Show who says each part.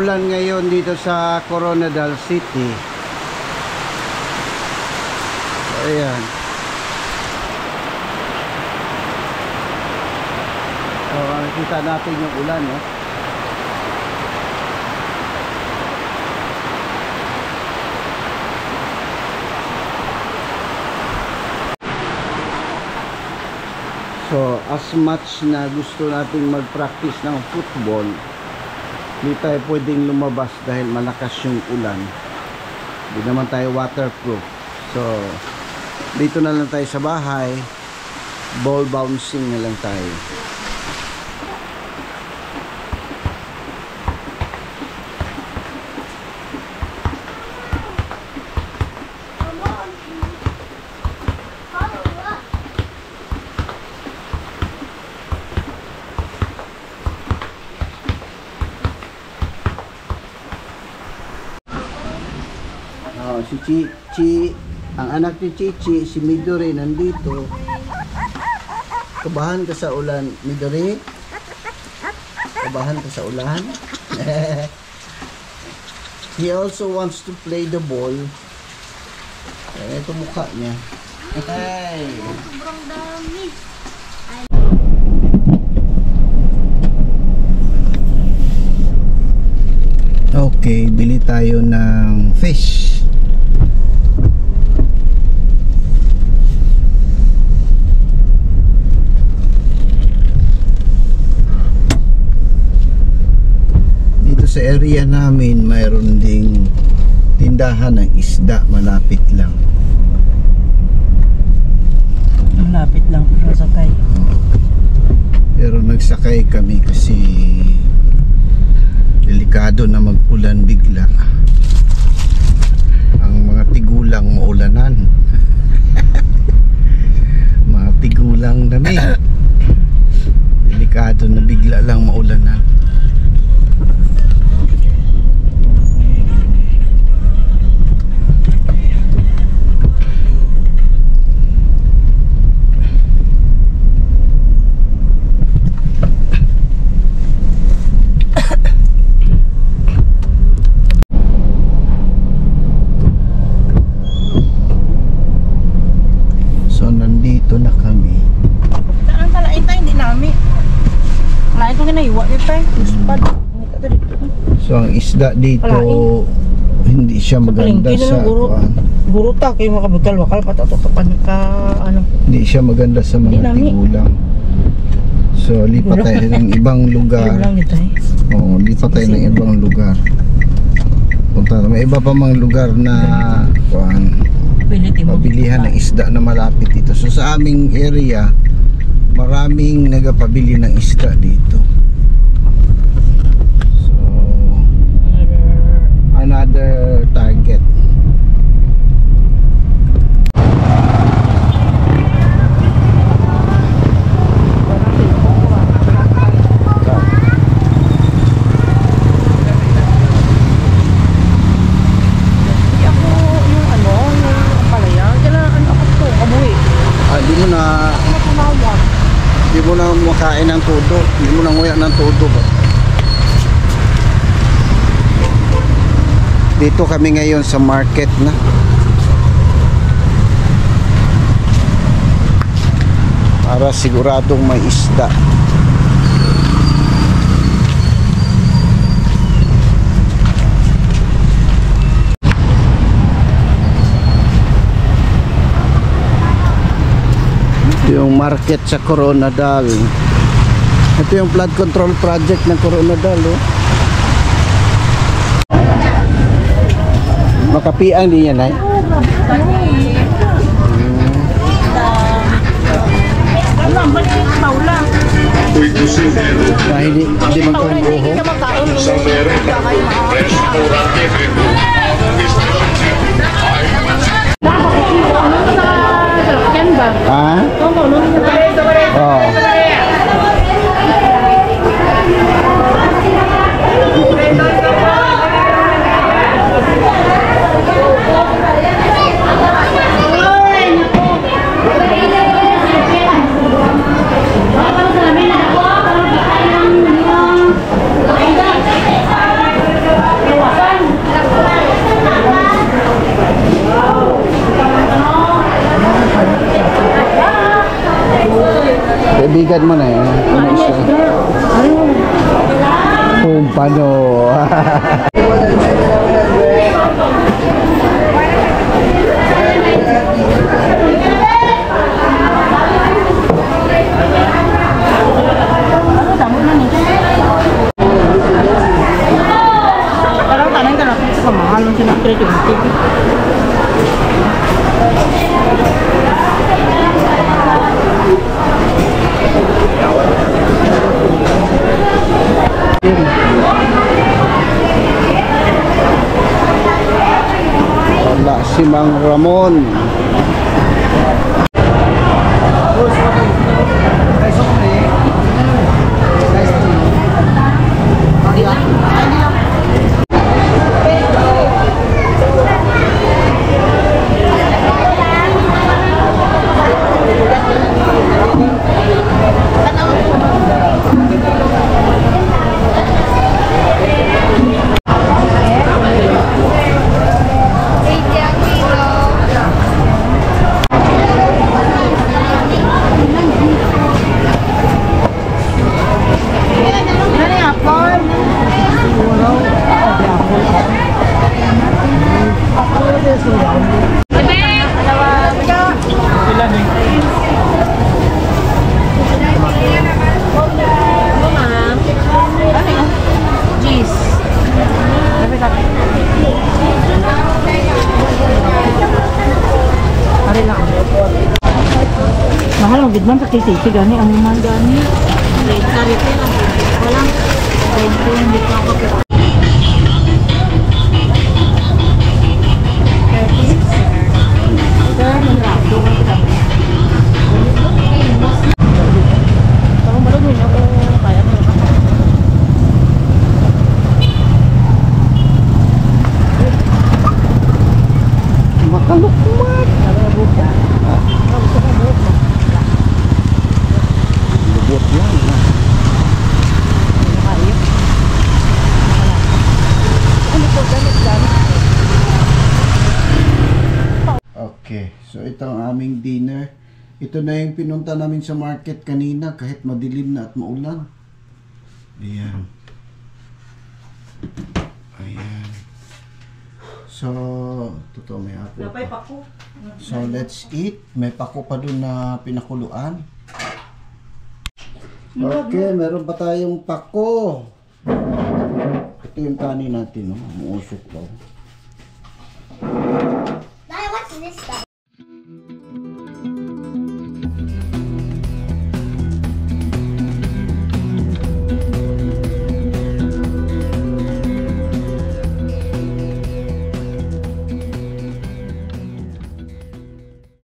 Speaker 1: umuulan ngayon dito sa Coronadal City. Ayan. So, nakikita natin yung ulan, no? So, as much na gusto nating mag-practice ng football, hindi tayo pwedeng lumabas dahil malakas yung ulan. Hindi naman tayo waterproof. So, dito na lang tayo sa bahay. Ball bouncing na lang tayo. Si Chichi, ang anak ni Chichi, si Midori nandito. Kabahan ka sa ulan, Midori? Kabahan ka sa ulan? He also wants to play the ball. Ito mukha niya. Hey!
Speaker 2: Sobrang dami.
Speaker 1: Okay, bili tayo ng fish. Sa area namin mayroon ding tindahan ng isda malapit lang.
Speaker 3: Malapit lang pero sakay.
Speaker 1: Pero nagsakay kami kasi delikado na mag-ulan bigla. Ang mga tigulang maulanan. Mga tigulang dami. Delikado na bigla lang maulanan. Nandito na kami.
Speaker 3: Saan pala ito? Hindi namin. Lain ko ginaiwa dito eh. Uspad.
Speaker 1: So ang isda dito hindi siya maganda sa
Speaker 3: guru ta kayo makabukal-wakal patatotopan ka ano.
Speaker 1: Hindi siya maganda sa mga tigulang. So lipat tayo ng ibang lugar. Oo, lipat tayo ng ibang lugar. Punta may iba pa mga lugar na pabilihan ng isda na malapit dito. So sa aming area maraming nagapabili ng isda dito. So another target. Hindi mo na makain ng todo, hindi mo na nguya ng todo ba? Dito kami ngayon sa market na. Para siguradong may isda. Yung market sa Coronadal. Ito yung flood control project ng Coronadal, oh. Makapiang din yan, ay? Hindi magkong ah? Oh. Titigan mo na yan. Kung paano.
Speaker 3: Parang tanong ka natin sa kamahal ng sinakritin.
Speaker 1: Wala si Mang Ramon.
Speaker 3: Mahal ang bidman sa KCC gani ang mahal gani. Karite lang. Walang 20 hindi pa ako pero.
Speaker 1: Makalukmat. Lubot yan. Okay, so ito ang aming dinner. Ito na yung pinunta namin sa market kanina kahit madilim na at maulan. Ayan. Ayan. So, totoo may apple pa. So, let's eat. May pako pa dun na pinakuluan. Okay, meron pa tayong pako. Ito yung kanin natin, no? Umuusok daw.